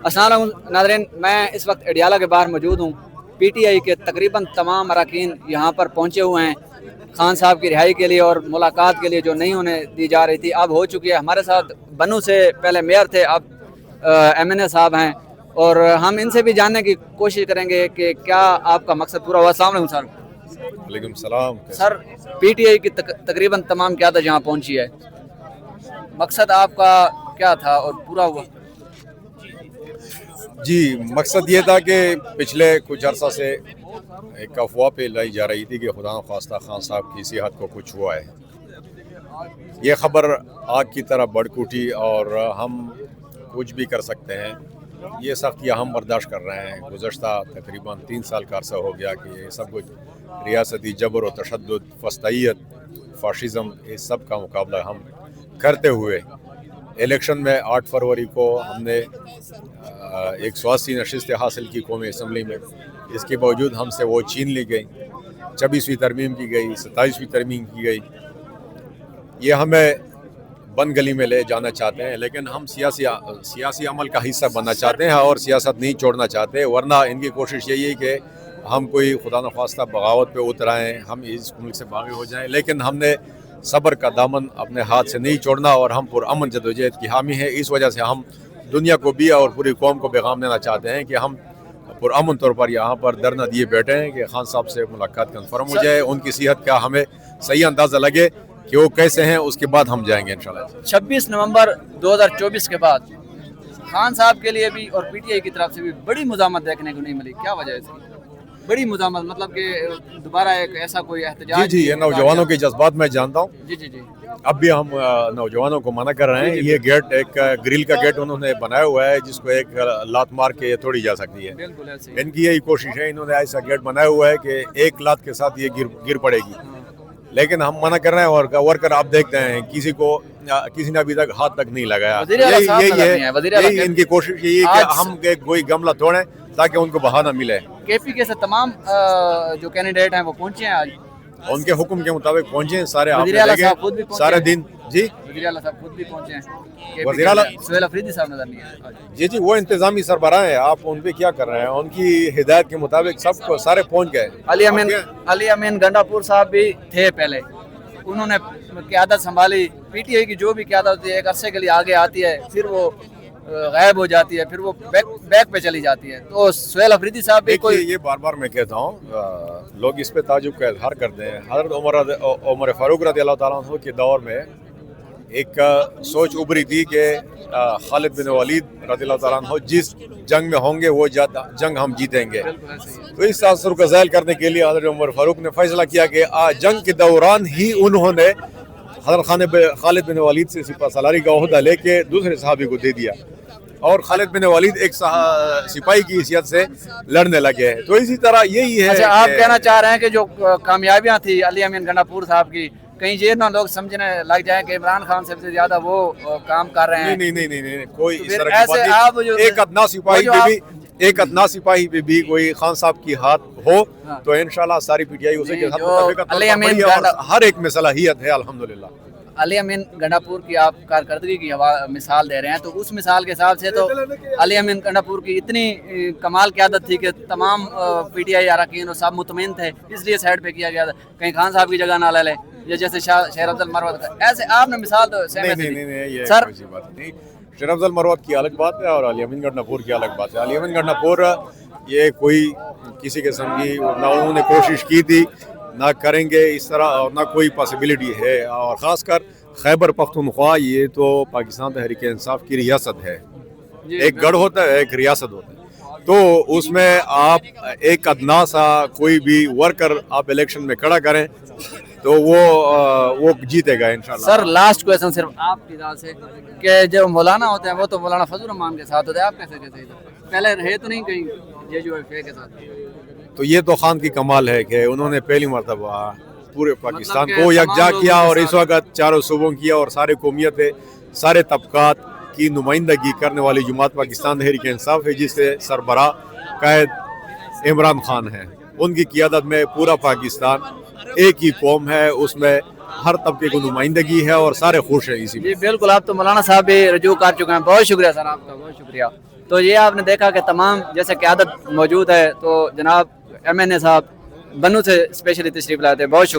السلام علیکم ناظرین، میں اس وقت اڈیالہ کے باہر موجود ہوں۔ پی ٹی آئی کے تقریباً تمام اراکین یہاں پر پہنچے ہوئے ہیں خان صاحب کی رہائی کے لیے اور ملاقات کے لیے جو نہیں ہونے دی جا رہی تھی، اب ہو چکی ہے۔ ہمارے ساتھ بنو سے پہلے میئر تھے، اب ایم این اے صاحب ہیں، اور ہم ان سے بھی جاننے کی کوشش کریں گے کہ کیا آپ کا مقصد پورا ہوا۔ السلام علیکم سر۔ وعلیکم السلام سر، پی ٹی آئی کی تقریباً تمام قیادت یہاں پہنچی ہے، مقصد آپ کا کیا تھا اور پورا ہوا؟ جی، مقصد یہ تھا کہ پچھلے کچھ عرصہ سے ایک افواہ پہ لائی جا رہی تھی کہ خدا نخواستہ خان صاحب کی صحت کو کچھ ہوا ہے۔ یہ خبر آگ کی طرح بڑھ اٹھی اور ہم کچھ بھی کر سکتے ہیں، یہ سختیاں ہم برداشت کر رہے ہیں۔ گزشتہ تقریباً 3 سال کا عرصہ ہو گیا کہ یہ سب کچھ ریاستی جبر و تشدد، فسطائیت، فاشزم، اس سب کا مقابلہ ہم کرتے ہوئے الیکشن میں 8 فروری کو ہم نے 180 نشستیں حاصل کی قومی اسمبلی میں۔ اس کے باوجود ہم سے وہ چھین لی گئی، 26ویں ترمیم کی گئی، 27ویں ترمیم کی گئی۔ یہ ہمیں بند گلی میں لے جانا چاہتے ہیں، لیکن ہم سیاسی عمل کا حصہ بننا چاہتے ہیں اور سیاست نہیں چھوڑنا چاہتے، ورنہ ان کی کوشش یہی ہے کہ ہم کوئی خدا نخواستہ بغاوت پہ اتر آئیں، ہم اس ملک سے باغی ہو جائیں۔ لیکن ہم نے صبر کا دامن اپنے ہاتھ سے نہیں چھوڑنا اور ہم پرامن جدوجہد کی حامی ہیں۔ اس وجہ سے ہم دنیا کو بھی اور پوری قوم کو پیغام دینا چاہتے ہیں کہ ہم پرامن طور پر یہاں پر دھرنا دیے بیٹھے ہیں کہ خان صاحب سے ملاقات کنفرم ہو جائے، ان کی صحت کا ہمیں صحیح اندازہ لگے کہ وہ کیسے ہیں، اس کے بعد ہم جائیں گے انشاءاللہ۔ 26 نومبر 2024 کے بعد خان صاحب کے لیے بھی اور پی ٹی آئی کی طرف سے بھی بڑی مزاحمت دیکھنے کو نہیں ملی، کیا وجہ ہے اس کی؟ بڑی مزاحمت مطلب کہ دوبارہ ایک ایسا کوئی احتجاج؟ جی، یہ نوجوانوں کے جذبات میں جانتا ہوں۔ جی اب بھی ہم نوجوانوں کو منع کر رہے ہیں۔ یہ گیٹ ایک گرل کا گیٹ انہوں نے بنایا ہوا ہے جس کو ایک لات مار کے توڑی جا سکتی ہے۔ بالکل ایسے ان کی یہی کوشش ہے، انہوں نے ایسا گیٹ بنایا ہوا ہے کہ ایک لات کے ساتھ یہ گر پڑے گی، لیکن ہم منع کر رہے ہیں۔ اور ورکر آپ دیکھتے ہیں کسی نے ابھی تک ہاتھ تک نہیں لگایا۔ یہی ان کی کوشش یہی ہے کہ ہم کوئی گملہ توڑیں تاکہ ان کو بہانہ ملے۔ کے پی کے سے تمام جو کینڈیڈیٹ ہیں وہ پہنچے ہیں آج، ان کے حکم کے مطابق پہنچے ہیں سارے۔ آپ وزیر اعلیٰ صاحب خود بھی پہنچے سارے دن جی وزیر اعلیٰ صاحب خود بھی پہنچے ہیں، وزیر اعلیٰ سہیل افریدی صاحب نظر نہیں آئے۔ جی وہ انتظامی سربراہ ہیں، آپ ان پہ کیا کر رہے ہیں؟ ان کی ہدایت کے مطابق سب کو سارے پہنچ گئے۔ علی امین گنڈا پور صاحب بھی تھے پہلے، انہوں نے قیادت سنبھالی۔ پی ٹی آئی کی جو بھی قیادت ہوتی ہے ایک عرصے کے لیے آگے آتی ہے، پھر وہ غائب ہو جاتی ہے، پھر وہ بیک پہ چلی جاتی ہے۔ تو سہیل افریدی صاحب بھی یہ بار میں کہتا ہوں، لوگ اس پہ تعجب کا اظہار کرتے ہیں۔ حضرت عمر فاروق رضی اللہ تعالیٰ عنہ کے دور میں ایک سوچ ابھری تھی کہ خالد بن ولید رضی اللہ تعالیٰ عنہ جس جنگ میں ہوں گے وہ جنگ ہم جیتیں گے۔ تو اس تاثر کو ظاہر کرنے کے لیے حضرت عمر فاروق نے فیصلہ کیا کہ جنگ کے دوران ہی انہوں نے حضرت خالد بن ولید سے سپہ سالاری کا عہدہ لے کے دوسرے صحابی کو دے دیا، اور خالد بن ولید ایک سپاہی کی حیثیت سے لڑنے لگے ہیں۔ تو اسی طرح یہی ہے۔ اچھا، آپ کہنا چاہ رہے ہیں کہ جو کامیابیاں تھی علی امین گنڈا پور صاحب کی، کہیں یہ نہ لوگ سمجھنے لگ جائیں کہ عمران خان سے زیادہ وہ کام کر رہے ہیں؟ نہیں، کوئی اس طرح کی بات نہیں۔ ایک ادنا سپاہی پہ بھی کوئی خان صاحب کی ہاتھ ہو تو انشاءاللہ ساری پی ٹی آئی اسے کے ساتھ متفق ہے اور ہر ایک میں صلاحیت ہے الحمدللہ۔ علی امین گنڈا پور کی آپ کارکردگی کی مثال دے رہے ہیں، تو اس مثال کے حساب سے تو علی امین گنڈا پور کی اتنی کمال قیادت تھی کہ تمام پی ٹی آئی اراکین صاحب مطمئن تھے، اس لیے سائڈ پہ کیا گیا تھا، کہیں خان صاحب کی جگہ نہ لے لے، جیسے شیر افضل مروت کا۔ ایسے آپ نے مثال تو نہیں، سر شیر افضل مروت کی الگ بات ہے اور علی امین گنڈا پور کی الگ بات ہے۔ علی امین گنڈا پور یہ کوئی کسی قسم کی نہ انہوں نے کوشش کی تھی، نہ کریں گے اس طرح، اور نہ کوئی پاسبلٹی ہے۔ اور خاص کر خیبر پختونخوا یہ تو پاکستان تحریک انصاف کی ریاست ہے، ایک گڑھ ہوتا ہے ایک ریاست ہوتا ہے، تو اس میں آپ ایک ادنا سا کوئی بھی ورکر آپ الیکشن میں کھڑا کریں تو وہ جیتے گا انشاءاللہ۔ سر لاسٹ کویسچن صرف آپ کی ذات سے، کہ جو مولانا ہوتے ہیں وہ تو مولانا فضل الرحمان کے ساتھ ہوتے ہیں، آپ کیسے پہلے رہے تو نہیں کہیں جے جو ایف اے کے ساتھ؟ تو یہ تو خان کی کمال ہے کہ انہوں نے پہلی مرتبہ پورے پاکستان کو یکجا کیا اور اس وقت چاروں صوبوں کیا اور سارے قومیتیں سارے طبقات کی نمائندگی کرنے والی جماعت پاکستان تحریک انصاف ہے، جس سے سربراہ قائد عمران خان ہیں۔ ان کی قیادت میں پورا پاکستان ایک ہی قوم ہے، اس میں ہر طبقے کو نمائندگی ہے اور سارے خوش ہیں اسی میں۔ جی بالکل، آپ تو مولانا صاحب بھی رجوع کر چکے ہیں، بہت شکریہ سر آپ کا، بہت شکریہ۔ تو یہ آپ نے دیکھا کہ تمام جیسے قیادت موجود ہے، تو جناب MNA صاحب بنو سے اسپیشلی تشریف لاتے ہیں، بہت شکریہ.